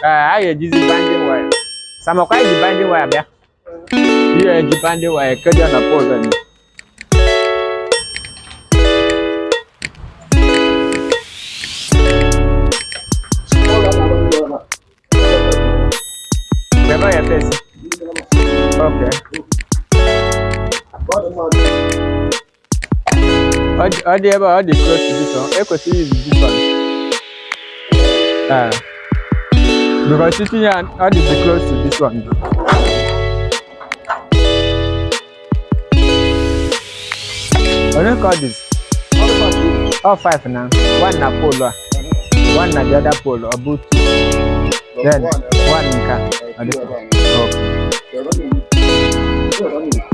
I use binding wire. Some of the binding wire there. Here the binding wire carry on a pole. Never your face. Okay. All the ever close to this one. Echo to use this one. Because sitting here and all the close to this one. What do you call this? All 5 now. One na pole, one na the other pole, or both. Then one can. Okay.